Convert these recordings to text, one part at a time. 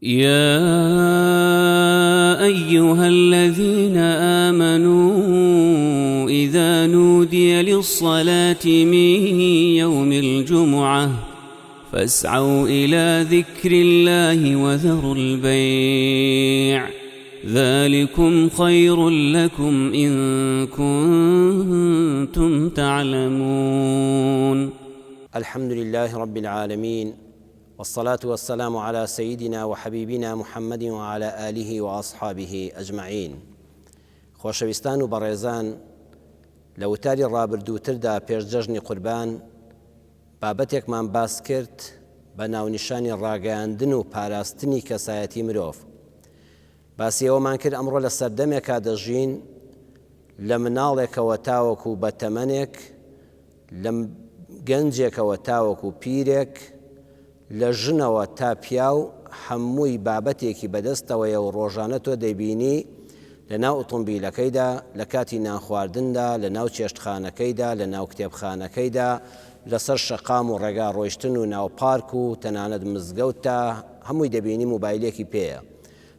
يا أيها الذين آمنوا إذا نودي للصلاة من يوم الجمعة فاسعوا إلى ذكر الله وذروا البيع ذلكم خير لكم إن كنتم تعلمون. الحمد لله رب العالمين، والصلاة والسلام على سيدنا وحبيبنا محمد وعلى آله وأصحابه أجمعين. خۆشەویستان و بەڕێزان، لە وتاری ڕابردووتردا پێشجەژنی قوربان بابەتێکمان باس کرد بە ناونیشانی ڕاگەیاندن و پاراستنی کەسایەتی مرۆڤ. باسی ئەوەمان کرد ئەمڕۆ لە سەردەمێکا دەژین لە مناڵێکەوە تاوەکو بە تەمەنێک، لە گەنجێکەوە تاوەکو پیرێک، لە ژنەوە تا پیاو هەمووی بابەتێکی بەدەستەوەیە و ڕۆژانە تۆ دەیبینی لە ناو ئۆتۆمبیلەکەیدا، لە کاتی نانخواردندا، لە ناو چێشتخانەکەیدا، لە ناو کتێبخانەکەیدا، لەسەر شەقام و ڕێگا ڕۆیشتن و ناو پارک و تەنانەت مزگەوتە هەمووی دەبینی موبایلێکی پێیە.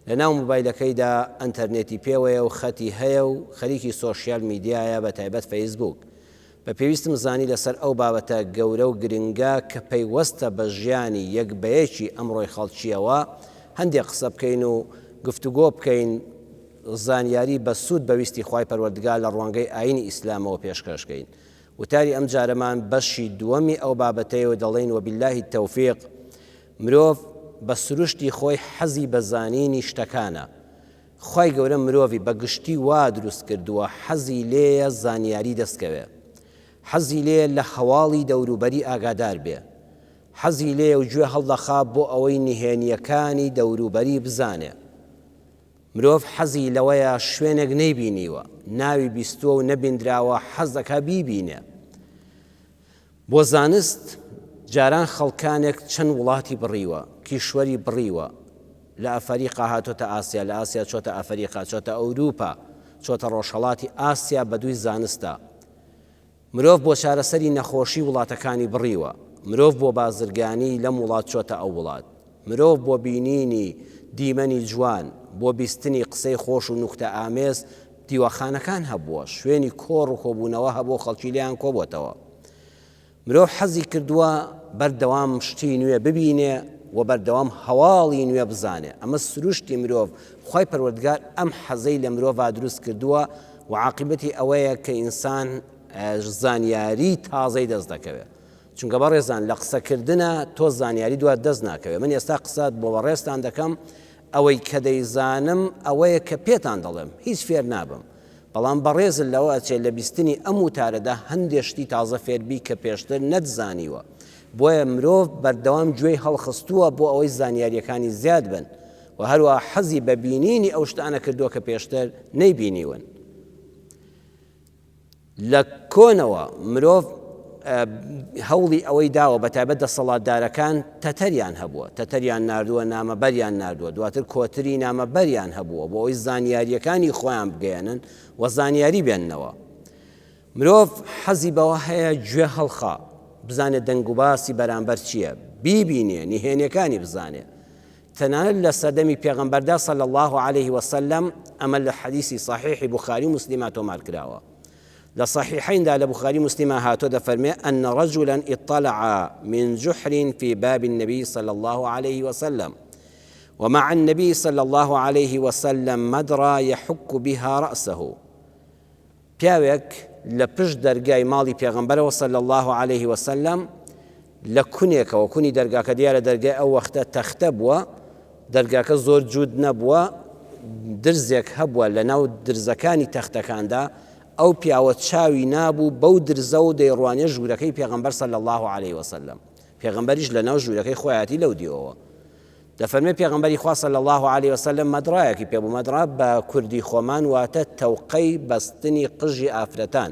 لە ناو موبایلەکەیدا ئەنتەرنێتی پێوەیە و خەتی هەیە و خەریکی سۆشیال میدیایە، بە تایبەت فەیسبوک. بە پێویستم زانی لەسەر ئەو بابەتە گەورە و گرنگە کە پەیوەستە بە ژیانی یەکبەیەکی ئەمڕۆی خەڵکیەوە هەندێک قسە بکەین و گفتوگۆ بکەین، زانیاری بە سوود بەویستی خوای پەروەردگار لە ڕوانگەی ئاینی ئیسلامەوە پێشکەشکەین. وتاری ئەم جارەمان بەشی دووەمی ئەو بابەتەیەوە دەڵێن وەبیللاهی تەوفیق، مرۆڤ بە سروشتی خۆی حەزی بە زانینی شتەکانە. خوای گەورە مرۆڤی بە گشتی وا دروست کردووە حەزی لێیە زانیاری دەستکەوێ، حەزی لێ لە هەواڵی دەوروبەری ئاگادار بێ، حەزی لێ و گوێ هەڵدەخا بۆ ئەوەی نهێنیەکانی دەوروبەری بزانێ. مرۆڤ حەزی لەوەیە شوێنێک نەیبینیوە، ناوی بیستووە و نەبیندراوە حەز دەکا بیبینێ. بۆ زانست جاران خەڵکانێک چەند وڵاتی بڕیوە، کیشوەری بڕیوە، لە ئەفریقا هاتۆتە ئاسیا، لە ئاسیا چۆتە ئەفریقا، چۆتە ئەوروپا، چۆتە ڕۆژهەڵاتی ئاسیا بە دووی زانستە. مرۆڤ بۆ چارەسەری نەخۆشی وڵاتەکانی بڕیوە، مرۆڤ بۆ بازرگانی لەم وڵات چۆتە ئەو وڵات، مرۆڤ بۆ بینینی دیمەنی جوان، بۆ بیستنی قسەی خۆش و نوختە ئامێز دیوەخانەکان هەبووە، شوێنی کۆڕ و کۆبوونەوە هەبوو، خەڵکی لیان کۆبووەتەوە. مرۆڤ حەزی کردووە بەردەوام شتی نوێ ببینێ و بەردەوام هەواڵی نوێ بزانێ. ئەمە سروشتی مرۆڤ. خوای پەروەردگار ئەم حەزەی لە مرۆڤ دروست کردووە و عاقبەتی ئەوەیە کە ئینسان زانیاری تازەی دەست دەکەوێت. چونکە بەڕێزان لە قسەکردنە تۆ زانیاری دوات دەست ناکەوێت. من ئێستا قسەت بۆ بەڕێستان دەکەم، ئەوەی کە دەیزانم ئەوەیە کە پێتان دەڵێم، هیچ فێر نابم. بەڵام بەڕێزل لەوە ئەچێت لە بیستنی ئەم وتارەدا هەندێشتی تازە فێربی کە پێشتر نەتزانیوە. بۆیە مرۆڤ بەردەوام گوێی هەڵخستووە بۆ ئەوەی زانیاریەکانی زیاد بن و هەروە حەزی بە بینینی ئەو شتانە کردووە کە پێشتر نەیبینیون. لە کۆنەوە مرۆڤ هەوڵی ئەوەی داوە بە تایبەت دەسەڵاتدارەکان تەتەریان هەبووە، تەتەریان ناردووە، نامەبەریان ناردووە، دواتر کۆتری نامەبەریان هەبووە بۆ ئەوی زانیاریەکانی خۆیان بگەێنن و زانیاری بێننەوە. مرۆڤ حەزی بەوە هەیە گوێ هەڵخا، بزانێت دەنگ و باسی بەرامبەر چییە، بیبینێ، نهێنیەکانی بزانێ. تەنانەت لە سەردەمی پێغەمبەردا صلی الله عليه وسلم ئەمە لە حەدیثی صحیحی بوخاری و مسلمە تۆمار کراوە. لە صحیحیندا لە بوخاری مسلمە هاتۆ دەفەرمێ أن رجلا اطلع من جحر في باب النبي صلى الله عليه وسلم ومع النبي صلى الله عليه وسلم مدرى يحك بها رأسه. پیاوێک لە پشت دەرگای ماڵی پێغەمبەرەوە صلی الله عليه وسلم لە کونێکەوە، کونی دەرگاکە دیارە دەرگای ئەو وەختە تەختە بووە، دەرگاکە زۆر جوود نەبووە، درزێک هەبووە لە ناو درزەکانی تەختەکاندا. ئەو پیاوە چاوی نابوو بەو درزە و دەیڕوانێ ژوورەکەی پێغەمبەر صلی الله عليه وسلم. پێغەمبەریش لە ناو ژوورەکەی خۆیاتی لەو دیەوە. دەفەرمێ پێغەمبەری خوا صلی الله عليه وسلم مەدرایەکی پێبوو. مەدرا بە کوردی خۆمان واتە تەوقەی بەستنی قژی ئافرەتان.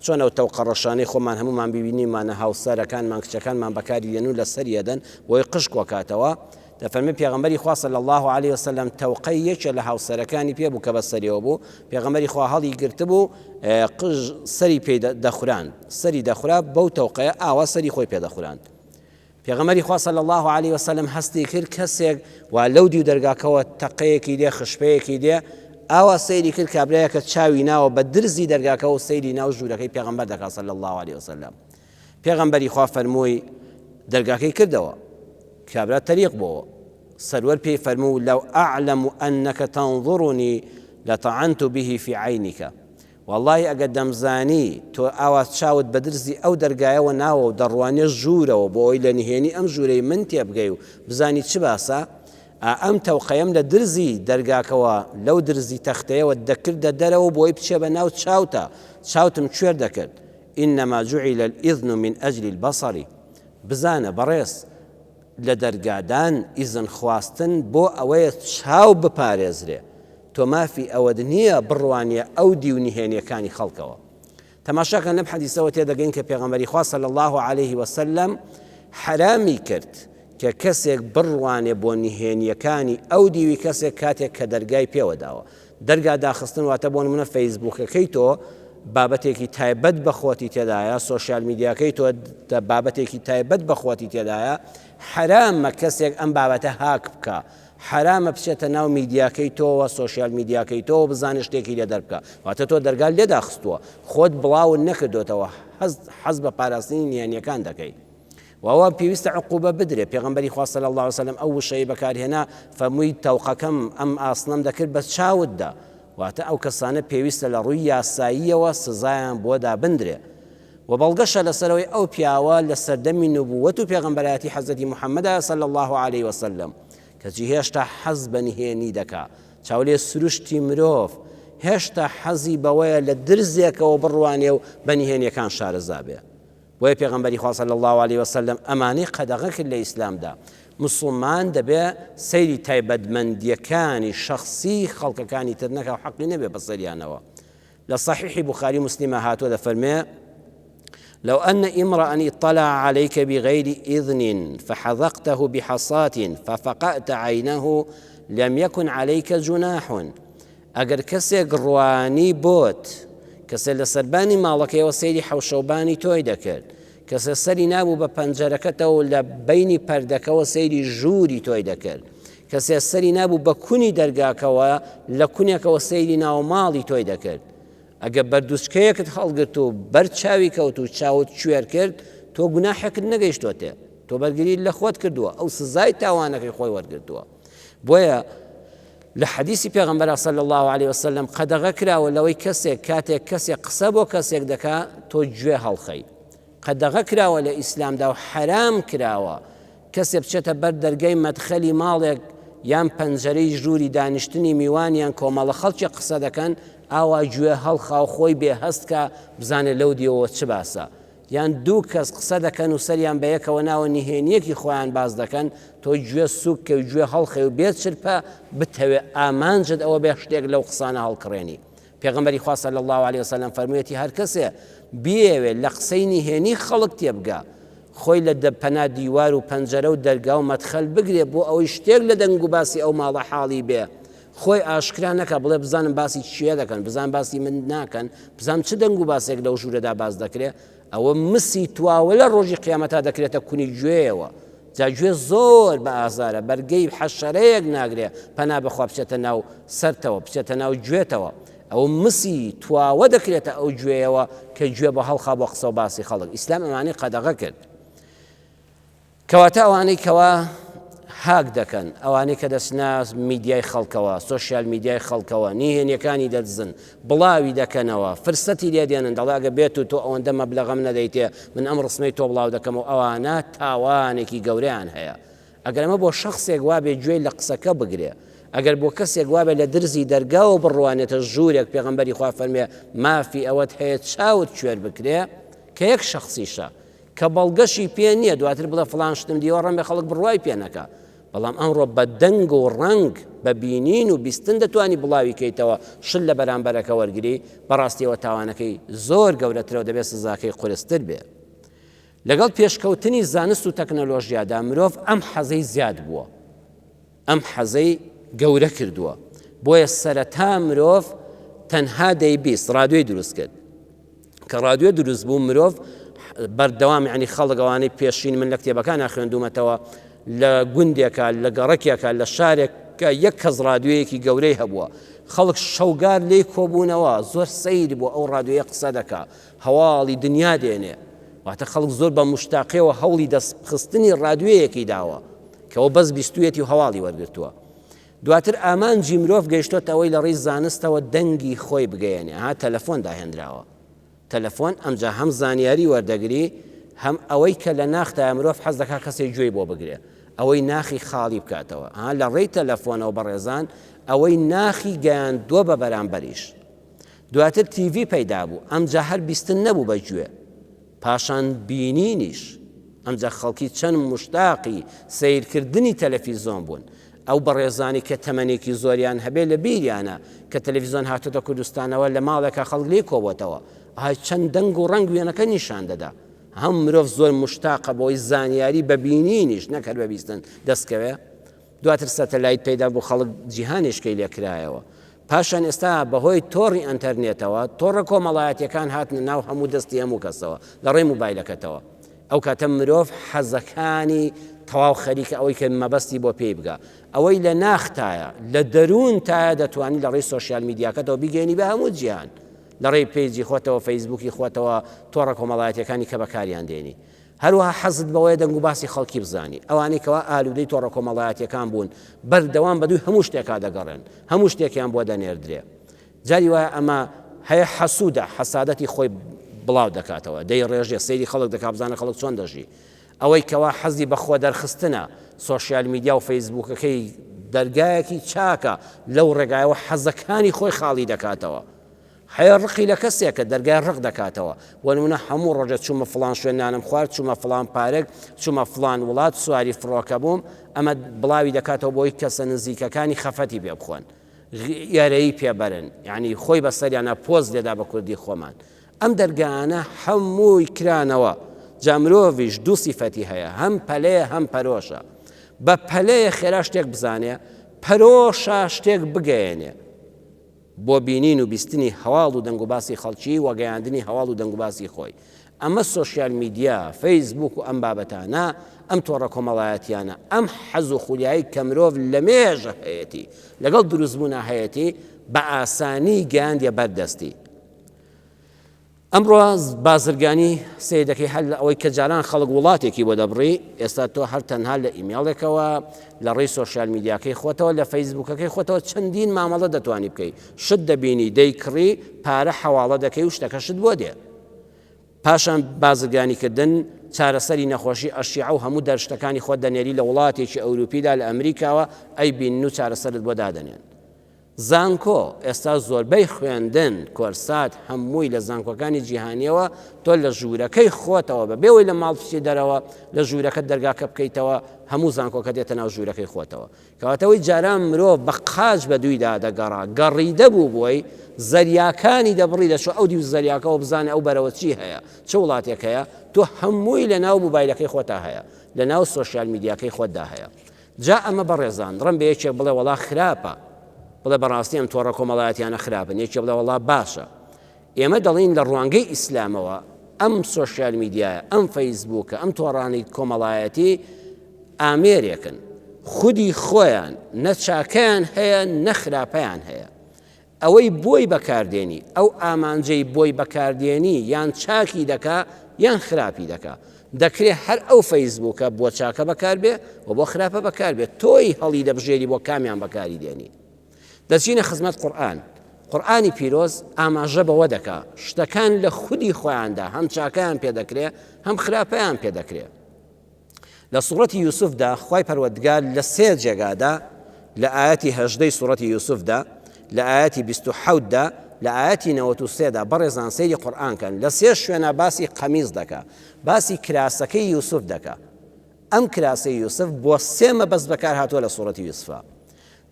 چۆن ئەو تەوقە ڕەشانەی خۆمان هەمومان ببینیمانە هاوسەرەکانمان کچەکانمان بەکاری دێن و لەسەری دەدەن بۆی قژ کۆکاتەوە. دەفەرمێ پێغەمبەری خوا صلی الله عليه وسلم تەوقەی یەکێ لە هاوسەرەکانی پێ بوو کە بەسەریەوە بوو. پێغەمبەری خوا هەڵی گرتبوو، سەری پێی دەخوراند، سەری دەخورا بەو تەوقەیە ئاوا سەری خۆی پێدەخوراند. پێغەمبەری خوا صلی الله علیه وسلم هەستی کرد کەسێک وا لەو دی و دەرگاکەوە تەقەیەکی دێ خشپەیەکی دێ ئاوا سەیری کرد کابرایەکە چاوی ناوە بە درزی دەرگاکەوە و سەیری ناو ژوورەکەی پێغەمبەر دەکات صلی الله علیه وسلم. پێغەمبەری خوا فەرمووی دەرگاکەی کردەوە کابرا تەریق بۆەوە سەروەر پێی فەرموو لەو ئەعلەم ئەنەکە تەنظڕنی لەطعنت به في عینیکە والله ئەگەر دەمزانی تۆ ئاوا چاوت بە درزی ئەو دەرگایەوە ناوە و دەڕوانێ ژوورەوە بۆ ئەوی لە نهێنی ئەم ژوورەی من تێبگەی و بزانی چ باسە ئەم تەوقەیەم لە درزی دەرگاکەوە لەو درزی تەختەیەوە دەکردە دەرەوە بۆی بچێ بە ناو چاوتە چاوتم کوێر دەکرد ئینەما جوعیل الئذن من ئەجل البەصەر بزانە بەڕێز لە دەرگادان ئیزن خواستن بۆ ئەوەیە چاو بپارێزرێ تۆ مافی ئەوەد نییە بڕوانیە ئەو دی و نهێنیەکانی خەڵکەوە. تەماشاکە لەم حەدیثەوە تێدەگەین کە پێغەمبەری خوا صلی الله علیه وسلم حرامی کرد کە کەسێک بڕوانێ بۆ نهێنیەکانی ئەو دیوی کەسێک کاتێک کە دەرگای پێوەداوە. دەرگا داخستن واتە بۆ نمونە فەیسبووکەکەی تۆ بابەتێکی تایبەت بەخۆتی تێدایە سۆشیال میدیاکەی تۆ بابەتێکی تایبەت بەخۆتی تێدایە حرامە کەسێک ئەم بابەتە هاک بکە حرامە بچێتە ناو میدیاکەی تۆوە سۆشیال میدیاکەی تۆ بزانە شتێکی لێ دەربکە واتە تۆ دەرگال لێ داخستووە خۆت بڵاو نەکردوتەوە حەز بە پاراستنی نهێنیەکان دەکەیت وەوە پێویستە عقوبە بدرێ. پێغەمبەری خوا صلی الله علیه وسلم ئەو وشەی بەکارهێنا فەرمووی تەوقەکەم ئەم ئاسنەم دەکرد بە چاوتدا واتە ئەو کەسانە پێویستە لە ڕووی یاساییەوە سزایان بۆدا بندرێ و بەڵگەشە لەسەرەوەی ئەو پیاوە لە سەردەمی نبووەت و پێغەمبەرەتی حەزرەتی محەممەد صلی الله علیه وسلم کەچی هێشتا حەز بە نهێنی دەکا چاولێ سروشتی مرۆڤ هێشتا حەزی بەوەیە لە درزێکەوە بڕوانێ و بە نهێنیەکان شارەزا بێ. بۆیە پێغەمبەری خوا صلی الله علیه وسلم ئەمانەی قەدەغە کرد لە ئیسلامدا مسلمان دەبێ سەیری تایبەتمەندیەکانی شەخسی خەڵکەکانی تر نەکا و حەقی نەبێ بە سەریانەوە. لە صحیحی بوخاری مسلمە هاتووە دەفەرمێ لو أن امرأ اطلع عليك بغير إذن فحذقته بحصاة ففقأت عينه لم يكن عليك جناح. ئەگەر کەسێک ڕوانی بۆت کەسێ لە سەربانی ماڵەکەیەوە سەیری حەوشەوبانی تۆی دەکرد کەسێ سەری نابوو بە پەنجەرەکەتەوە لە بینی پەردەکەوە سەیری ژووری تۆی دەکرد کەسێ سەری نابوو بە کونی دەرگاکەوە لە کونێکەوە سەیری ناوماڵی تۆی دەکرد ئەگە بەردووسکەیەکت هەڵگرت و بەرچاوی کەوت و چاوت کوێر کرد تۆ گوناحێکت نەگەیشتۆتێ تۆ بەرگری لە خۆت کردووە ئەو سزای تاوانەکەی خۆی وەرگرتووە. بۆیە لە حەدیثی پێغەمبەر صلی الله علیه وسلم قەدەغە کراوە لەوەی کەسێک کاتێک کەسێک قسە بۆ کەسێک دەکا تۆ گوێ هەڵخەی قەدەغە کراوە لە ئیسلامدا و حرام کراوە کەسێک بچێتە بەر دەرگەی مەدخەلی ماڵێک یان پەنجەرەی ژووری دانیشتنی میوانیان کۆمەڵە خەڵکی قسە دەکەن ئاوا گوێ هەڵخا و خۆی بێهەستکە بزانێ لەو دیەوە چ باسە یان دوو کەس قسە دەکەن و سەریان بە یەکەوە ناوە نهێنیەکی خۆیان باز دەکەن تۆ گوێ سووککە و گوێ هەڵخێ و بێت چرپە بتەوێ ئامانجت ئەوە بێ شتێک لەو قسانە هەڵکڕێنی. پێغەمبەری خوا صلی الله علیه وسلم فەرموویەتی هەر کەسێ بێوێت لە قسەی نهێنی خەڵک تێبگا خۆی لە پەنا دیوار و پەنجەرە و دەرگا و مەدخەل بگرێ بۆ ئەوەی شتێک لە دەنگ و باسی ئەو ماڵە حاڵی بێ خۆی ئاشکرا نەکە بڵێ بزانم باسی چیە دەکەن بزان باسی من ناکەن بزانم چ دەنگ و باسێک لەو ژوورەدا باز دەکرێت ئەوە مسی تواوە لە ڕۆژی قیامەتا دەکرێتە کونی گوێیەوە جا گوێ زۆر بە ئازارە بەرگەی حەشەرەیەک ناگرێ پەنا بەخوا بچێتە ناو سەرتەوە بچێتە ناو گوێتەوە ئەو مسی تواوە دەکرێتە ئەو گوێیەوە کە گوێ بە هەڵخا بۆ قسە و باسی خەڵک. ئیسلام ئەمانەی قەدەغە کرد کەواتە ئەوانەی کەوا هاک دەکەن ئەوانەی کە دەچنە میدیای خەڵکەوە سۆشیال میدیای خەڵکەوە نهێنیەکانی دەدزن بڵاوی دەکەنەوە فرسەتی لێ دێنن دەڵاگە بێت و تۆ ئەوەندە مەبلەغەم نەدەیتێ من ئەم ڕسمەی تۆ بڵاو دەکەم و ئەوانە تاوانێکی گەورەیان هەیە. ئەگەر ئەمە بۆ شەخصێک وابێ گوێی لە قسەکە بگرێ ئەگەر بۆ کەسێک وابێ لە درزی دەرگاوە بڕوانێتە ژوورێک پێغەمبەری خوا فەرمێ مافی ئەوەت هەیە چاوت کوێر بکرێ کە یەک شەخصیشە کە بەڵگەشی پێ نییە دواتر بڵێ فڵان شتم دیوە ڕەن بێ خەڵک بڕوای پێ نەکا بەڵام ئەمڕۆ بە دەنگ و ڕنگ بە بینین و بیستن دەتوانی بڵاوی کەیتەوە شل لە بەرامبەرەکە وەرگری بەڕاستیەوە تاوانەکەی زۆر گەورەترەوە دەبێت سزاکەی قورستر بێ. لەگەڵ پێشکەوتنی زانست و تەکنەلۆژیادا مرۆڤ ئەم حەزەی زیاد بووە ئەم حەزەی گەورە کردووە بۆیە سەرەتا مرۆڤ تەنها دەیبیست ڕادیۆی دروست کرد کە ڕادیۆ دروست بوو مرۆڤ بەردەوام یعنی خەڵک ئەوانەی پێشین من لە کتێبەکان خوێندومەتەوە لە گوندێکە لە گەڕەکێکە لە شارێکە یەک کەس ڕادیۆیەکی گەورەی هەبووە خەڵک شەوگار لێی کۆبوونەوە زۆر سەیر بوو ئەو ڕادیۆیە قسە دەکا هەواڵی دنیا دێنێ واتە خەڵک زۆر بە مشتاقیەوە هەوڵی دەستخستنی ڕادیۆیەکی داوە کەەوە بەس بیستویەتی و هەواڵی وەرگرتووە دواتر ئامانجی مرۆڤ گەیشتۆتە ئەوەی لە ڕێی زانستەوە دەنگی خۆی بگەیەنێ ها تەلەفۆن داهێنراوە تەلەفۆن ئەمجا هەم زانیاری وەردەگری هەم ئەوەی کە لە ناختایە مرۆڤ حەز دەکات کەسێک گوێی بۆ بگرێ ئەوەی ناخی خاڵی بکاتەوە ها لە ڕێی تەلەفۆنەوە بەڕێزان ئەوەی ناخی گەیاندووە بە بەرامبەریش دواتر تیڤی پەیدا بوو ئەمجا هەر بیستن نەبوو بەگوێ پاشان بینینیش ئەمجا خەڵکی چەند مشتاقی سیرکردنی تەلەڤیزۆن بوون ئەو بەڕێزانی کە تەمەنێکی زۆریان هەبێ لە بیریانە کە تەلەڤیزۆن هاتوۆتە کوردستانەوە لە ماڵێکە خەڵک لێ کۆبووەتەوە چەند دەنگ و ڕەنگ وێنەکە نیشان دەدا هەم مرۆڤ زۆر مشتاقە بۆی زانیاری بە بینینیش نەکرد بەبیستن دەستکەوێ دواتر سەتەلایت پەیدا بوو خەڵک جیهانیشکەی لێکرایەوە پاشان ئێستا بەهۆی تۆڕی ئەنتەرنێتەوە تۆڕە کۆمەڵایەتیەکان هاتنە ناو هەموو دەستی هەموو کەسەوە لە ڕێی موبایلەکەتەوە ئەو کاتە مرۆڤ حەزەکانی تەواو خەریکە ئەوەی کە مەبەستی بۆ پێی بگە ئەوەی لە ناختایە لە دەروون تایە دەتوانانی لە ڕێی سۆشیال میدیاکەتەوە بیگەێنی بە هەموو جیهان لە ڕێی پێیجی خۆتەوە فەیسبووکی خۆتەوە تۆڕە کۆمەڵایەتیەکانی کە بەکاریان دێنی هەروەها حەزت بەوەیە دەنگ و باسی خەڵکی بزانی ئەوانەی کەوا ئالوودەی تۆڕە کۆمەڵایەتیەکان بوون بەردەوام بەدووی هەموو شتێکا دەگەڕێن هەموو شتێکیان بۆ دەنێردرێ جاری وایە ئەمە هەیە حەسوودە حەسادەتی خۆی بڵاو دەکاتەوە دەی ڕێژێ سەیری خەڵک دەکات بزانە خەڵک چۆن دەژی ئەوەی کەوا حەزی بە خۆ دەرخستنە سۆشیال میدیا و فەیسبووکەکەی دەرگایەکی چاکە لەو ڕێگایەوە حەزەکانی خۆی خاڵی دەکاتەوە هەیە ڕقی لە کەسێکە دەرگای ڕق دەکاتەوە وەنمونە هەموو ڕۆژە چوومە فڵان شوێنانم خوارد چوومە فڵان پارێک چوومە فڵان وڵات سواری فڕۆکە بووم ئەمە بڵاوی دەکاتەوە بۆی کەسە نزیکەکانی خەفەتی پێ بخۆن یارەیی پێبەرن یعنی خۆی بەسەریانە پۆز لێدا بە کوردی خۆمان ئەم دەرگانە هەمووی کرانەوە جا مرۆڤیش دوو سیفەتی هەیە هەم پەلەیە هەم پەرۆشە بە پەلەیە خێرا شتێک بزانێ پەرۆشە شتێک بگەیەنێ بۆ بینین و بیستنی هەواڵ و دەنگ و باسی خەڵکی و گەیاندنی هەواڵ و دەنگ و باسی خۆی ئەمە سۆشیال میدیا فەیسبووک و ئەم بابەتانە ئەم تۆڕە کۆمەڵایەتیانە ئەم حەز و خولیایی کە مرۆڤ لە مێژە هەیەتی لەگەڵ دروستبوونا هەیەتی بە ئاسانی گەیاندیە بەردەستی ئەمڕۆ بازرگانی سیدەکەی هەل ئەوەی کە جاران خەڵک وڵاتێکی بۆ دەبڕی ئێستا تۆ هەر تەنها لە ئیمێڵێکەوە لە ڕێی سۆشیال میدیاکەی خۆتەوە لە فەیسبووکەکەی خۆتەوە چەندین مامەڵە دەتوانی بکەی شت دەبینی دەیکڕی پارە حەواڵە دەکەی و شتەکە شت بۆ دێ پاشان بازرگانیکردن چارەسەری نەخۆشی ئەشیع و هەموو دەرشتەکانی خۆت دەنێری لە وڵاتێکی ئەوروپیدا لە ئەمریکاوە ئەی بینن و چارەسەرت بۆ دادەنێن زانکۆ ئێستا زۆربەی خوێندن کۆرسات هەمووی لە زانکۆکانی جیهانیەوە تۆ لە ژوورەکەی خۆتەوە بە بێەوەی لە ماڵپشتی دەرەوە لە ژوورەکە دەرگاکە بکەیتەوە هەموو زانکۆکە دێتە ناو ژوورەکەی خۆتەوە کەواتەوەی جاران مرۆڤ بە قاچ بە دوویدا دەگەڕا گەڕیدە بوو بۆی زەریاکانی دەبڕی دەچۆ ئەو دی زەریاکەەوە بزانێ ئەو بەرەوە چی هەیە چه وڵاتێک هەیە تۆ هەمووی لە ناو موبایلەکەی خۆتا هەیە لە ناو سۆشیال میدیاکەی خۆتدا هەیە جا ئەمە بەڕێزان ڕەن بە یەکێک بڵێ وەڵا خراپە بڵێ بەڕاستی ئەم تۆڕە کۆمەڵایەتیانە خراپن یەکێ بڵێ وەڵا باشە ئێمە دەڵین لە ڕوانگەی ئیسلامەوە ئەم سۆشیال میدیایە ئەم فەیسبووکە ئەم تۆڕانی کۆمەڵایەتی ئامێرێکن خودی خۆیان نەچاکەیان هەیە نەخراپەیان هەیە ئەوەی بۆی بەکاردێنی ئەو ئامانجەی بۆی بەکاردێنی یان چاکی دەکا یان خراپی دەکا دەکرێت هەر ئەو فەیسبووکە بۆ چاکە بەکاربێ و بۆ خراپە بەکاربێت تۆی هەڵی دەبژێری بۆ کامیان بەکاری دێنی دەچینە خزمەت قورئان قورئانی پیرۆز ئاماژە بەوە دەکا شتەکان لە خودی خۆیاندا هەم چاکەیان پێ دەکرێت هەم خراپەیان پێ دەکرێت لە سوڕەتی یوسفدا خوای پەروەردگار لە سێ جێگادا لە ئاەتی 18 سوڕەتی یوسفدا لە ئاەتی 27دا لە ئاەتی 93دا بەڕێزان سەیری قورئانکەن لە سێ شوێنە باسی قەمیز دەکا باسی کراسەکەی یوسف دەکا ئەم کراسەی یوسف بۆ سێ مەبەست بەکار هاتووە لە سوڕەتی یوسفا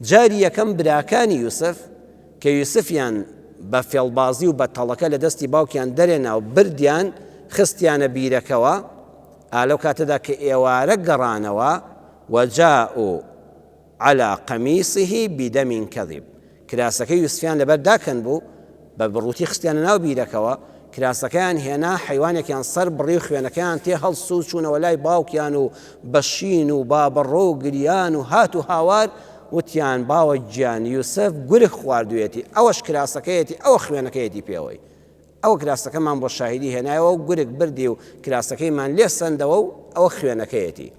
جاری یەکەم براکانی یوسف کە یوسفیان بە فێڵبازی و بە تەڵەکە لە دەستی باوکیان دەرێنا و بردیان خستیانە بیرەکەوە ئالەو کاتەدا کە ئێوارە گەڕانەوە وەجاءوا على قەمیسه بدەم کەذب کراسەکەی یوسفیان لەبەر داکەن بوو بە بڕووتی خستیانە ناو بیرەکەوە کراسەکەیان هێنا حیوانێکیان سەر بڕی و خوێنەکەیان تێ هەڵسوو چوونەوە لای باوکیان و بەشین و بابەڕۆ و گریان و هات و هاوار وتیان باوە گیان یوسف گورگ خواردوێتی ئەوەش کراسەکەیەتی ئەوە خوێنەکەیەتی پێوەی ئەوە کراسەکەمان بۆ شاهیدی هێنایەوە و گورگ بردی و کراسەکەیمان لێ سندەوە و ئەوە خوێنەکەیەتی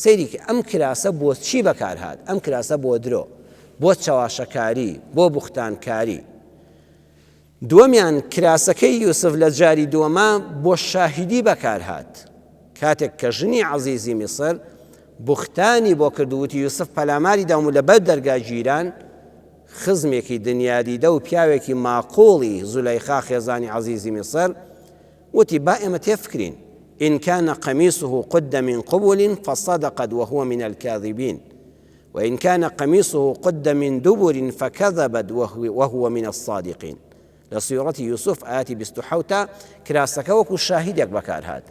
سەیریکە ئەم کراسە بۆ چی بەکارهات ئەم کراسە بۆ درۆ بۆ چاواشەکاری بۆ بوختانکاری دووەمیان کراسەکەی یوسف لە جاری دووەمە بۆ شاهیدی بەکارهات کاتێک کە ژنی عەزیزی میسر بوختانی بۆ کردووتی یوسف پەلاماری دام و لەبەر دەرگا گیران خزمێکی دنیادیدە و پیاوێکی ماقۆڵی زولەیخا خێزانی عەزیزی میسر وتی با ئێمە تێفکرین إن كان قميصه قد من قبل فصدقت وهو من الكاذبين وإن كان قميصه قد من دبر فكذبت وهو من الصادقين لسورة يوسف آياتي بستحوتا كراسك وكو شاهدك بكارهات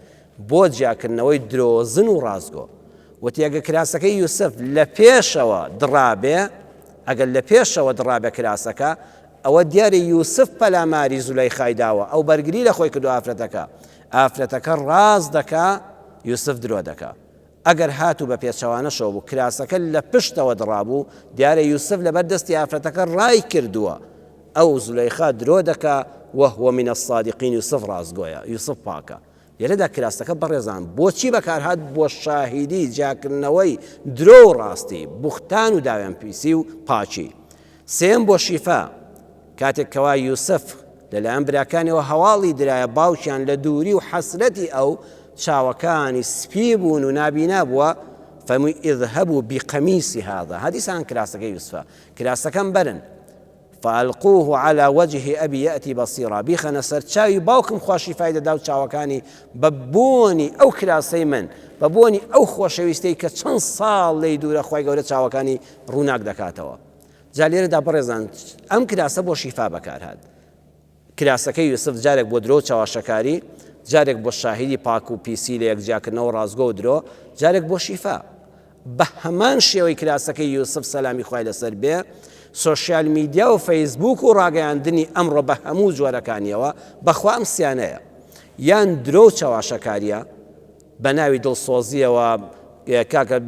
بۆ جیاکردنەوەی درۆزن و ڕازگۆ وتی ئەگە کراسەکەی یوسف لە پێشەوە دڕابێ ئەگەر لە پێشەوە دڕابێ کراسەکە ئەوە دیارە یوسف پەلاماری زولەیخای داوە ئەو بەرگری لە خۆی کردو ئافرەتەکە ڕاز دەکا یوسف درۆ دەکا ئەگەر هاتوو بە پێچەوانەشەوە بوو کراسەکە لە پشتەوە دڕابوو دیارە یوسف لەبەر دەستی ئافرەتەکە ڕای کردووە ئەو زولەیخا درۆ دەکا وهو من الصادقین یوسف ڕازگۆیە یوسف پاکە لێرەدا کراسەکە بەڕێزان بۆچی بەکارهات بۆ شاهیدی جاکردنەوەی درۆ و ڕاستی بوختان و داوێن پیسی و پاچی سێم بۆ شیفا کاتێک کەوا یوسف لەلایەن براکانیەوە هەواڵی درایە باوکیان لە دووری و حەسرەتی ئەو چاوەکانی سپی بوون و نابینا بووە فەرمووی اذهبوا بقميص هذا هەدیسان کراسەکەی یوسفە کراسەکەم بەرن فألقوه على وجه أبي يأتي بصيرا بيخنا سر چاوی باوکم خواشی فایدە دا و چاوەکانی ببوونی ئەو کراسەی من ببوونی ئەو خۆشەویستەی کە چەند ساڵ لەی دوورە خوای گەورە چاوەکانی ڕووناک دەکاتەوە جا لێرەدا بەڕێزان ئەم کراسە بۆ شیفا بەکارهات کراسەکەی یوسف جارێک بۆ درۆ و چاواشەکاری جارێک بۆ شاهیدی پاک و پیسی لە یەکجاکردنەوە ڕازگۆ و درۆ جارێک بۆ شیفا بە هەمان شێوەی کراسەکەی یوسف سەلامی خوای لەسەر بێ سۆشیال میدیا و فەیسبوک و ڕاگەیاندنی ئەمڕۆ بە هەموو جۆرەکانیەوە بەخوا ئەم سیانەیە یان درۆ و چاواشەکاریە بە ناوی دڵسۆزیەوە کاکە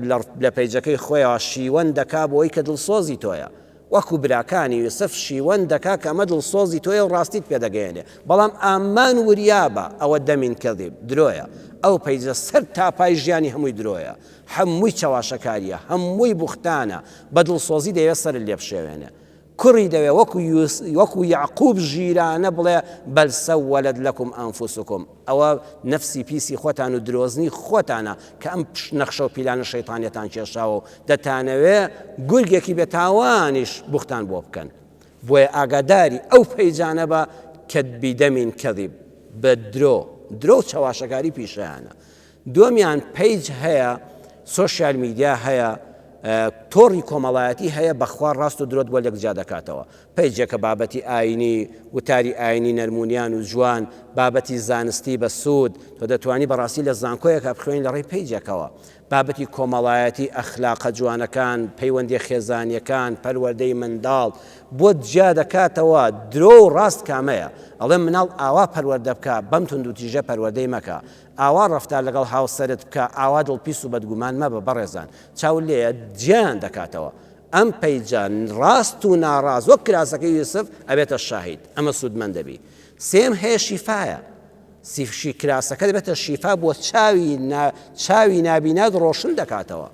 لە پەیجەکەی خۆیەوە شیوەن دەکا بۆی کە دڵسۆزی تۆیە وەکو براکانی یوسف شیوەن دەکا کە ئەمە دڵسۆزی تۆیە و ڕاستیت پێدەگەێنێ بەڵام ئامان وریابە ئەوە دەمین کەذیب درۆیە ئەو پەیجە سەر تاپای ژیانی هەمووی درۆیە هەمووی چاواشەکاریە هەمووی بوختانە بە دڵسۆزی دەوێت سەر لێ بشێوێنێ کوڕی دەوێ وەکو یعقوب ژیرانە بڵێ بەل سەوەلەت لەکم ئەنفوسکم ئەوە نەفسی پیسی خۆتان و درۆزنی خۆتانە کە ئەم نەخشە و پیلانە شەیطانیەتان کێشاوە و دەتانەوێ گورگێکی بێتاوانیش بوختان بۆ بکەن بۆیە ئاگاداری ئەو پەیجانە بە کەتبی دەمین کەذیب بە درۆ و چاواشەکاری پیشەیانە دووەمیان پەیج هەیە سۆشیال میدیا هەیە تۆڕی کۆمەڵایەتی هەیە بەخوا ڕاست و درۆت بۆ یەکجا دەکاتەوە پەیجێکە بابەتی ئاینی وتاری ئاینی نەرمونیان و جوان بابەتی زانستی بە سوود تۆ دەتوانی بەڕاستی لە زانکۆیەکە بخوێن لە ڕێی پەیجێکەوە بابەتی کۆمەڵایەتی ئەخلاقە جوانەکان پەیوەندی خێزانیەکان پەروەردەی منداڵ بۆ جیا دەکاتەوە درۆ و ڕاست کامەیە ئەڵێ مناڵ ئاوا پەروەردە بکە بەم تونند و تیژە پەروەردەی مەکە ئاوا ڕەفتار لەگەڵ هاوسەرت بکە ئاوا دڵپیس و بەدگومان مەبە بەڕێزان چاو لێیە گیان دەکاتەوە ئەم پەیجان ڕاست و ناڕاز وەک کراسەکەی یوسف ئەبێتە شاهید ئەمە سوودمەند دەبی سێم هەیە شیفایە سیفشی کراسەکە دەبێتە شیفا بۆ چاوی نابینات ڕۆشن دەکاتەوە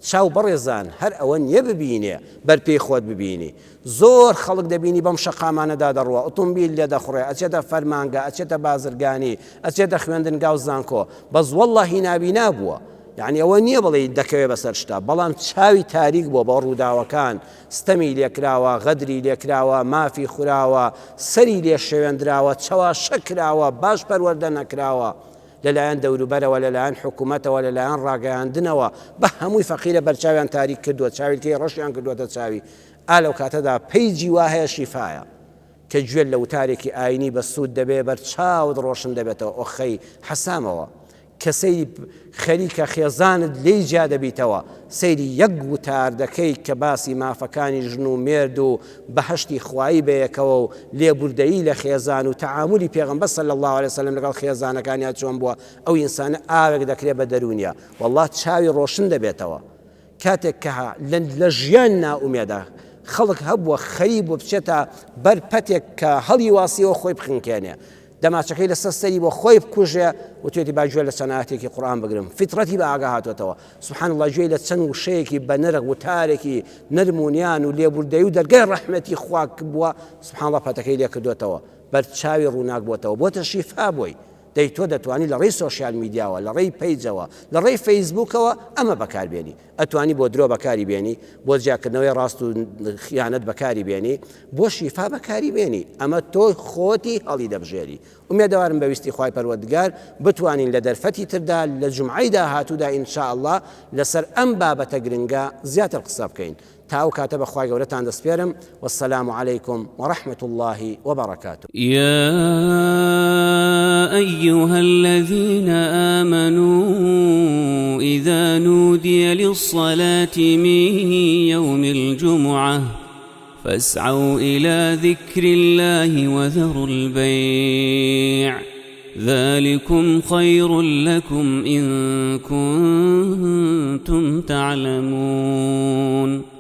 چاو بەڕێزان هەر ئەوە نییە ببینێ بەرپێی خۆت ببینی زۆر خەڵک دەبینی بەم شەقامانەدا دەڕوە ئۆتۆمبیل لێ دەخڕێ ئەچێتە فەرمانگە ئەچێتە بازرگانی ئەچێتە خوێندنگا و زانکۆ بەس وەڵڵاهی نابینا بووە یعنی ئەوە نییە بڵێ دەکەوێت بەسەر شتا بەڵام چاوی تاریک بووە بە ڕووداوەکان ستەمی لێکراوە غەدری لێکراوە مافی خوراوە سەری لێ شێوێنراوە چاواشە کراوە باش پەروەردە نەکراوە لەلایەن دەوروبەرەوە لەلایەن حکوومەتەوە لەلایەن ڕاگەیاندنەوە بە هەمووی فەقیرە بەرچاویان تاریک کردووە چاویلکەی ڕەشیان کردووەتە چاوی ئالەو کاتەدا پەیجی وا هەیە شیفایە کە گوێت لە وتارێکی ئاینی بە سوود دەبێ بەر چاوت ڕۆشن دەبێتەوە ئۆخەی حەسامەوە کە سەیری خەریکە خێزانت لێی جا دەبیتەوە سەیری یەک وتار دەکەی کە باسی مافەکانی ژن و مێرد و بەهەشتی خوایی بەیەکەوە و لێبوردەیی لە خێزان و تەعاملی پێغەمبەر صلی الله عليه وسلم لەگەڵ خێزانەکانیان چۆن بووە ئەو ئینسانە ئاوێک دەکرێت بە دەرونیە والله چاوی ڕۆشن دەبێتەوە کاتێک کە لە ژیان ناومێدە خەڵک هەبووە خەریب و بچێتە بەر پەتێک کە هەڵی واسیەوە خۆی بخنکێنێ دەماچەکەی لەسەر سەری بۆ خۆی بکوژێ و توێتی باگوێ لە چەنایەتێکی قورئان بگرم فیترەتی بە ئاگا هاتوێتەوە سبحان الله گوێی لە چەند وشەیەکی بە نەرق وتارێکی نەرمونیان و لێبوردەی و دەرگای ڕەحمەتی خوا بووە سبحان الله پەتەکەی لێ کردوێتەوە بەرچاوی ڕووناک بووەتەوە بۆتە شیفا بووی دەی تۆ دەتوانی لە ڕێی سۆشیال میدیاوە لە ڕێی پەیجەوە لە ڕێی فەیسبووکەوە ئەمە بەکاربێنی ئەتوانی بۆ درۆ بەکاری بێنی بۆ جیاکردنەوەی ڕاست و خیانەت بەکاری بێنی بۆ شیفا بەکاری بێنی ئەمە تۆ خۆتی هەڵی دەبژێری ومێدەوارم بەویستی خوای پەروەردگار بتوانین لە دەرفەتی تردا لە جومعەی داهاتوودا ئینشاء الله لەسەر ئەم بابەتە گرنگە زیاتر قسە بکەین تاو كاتب أخوي قولتان دسبيرم والسلام عليكم ورحمة الله وبركاته. يا أيها الذين آمنوا إذا نودي للصلاة من يوم الجمعة فاسعوا إلى ذكر الله وذروا البيع ذلكم خير لكم إن كنتم تعلمون.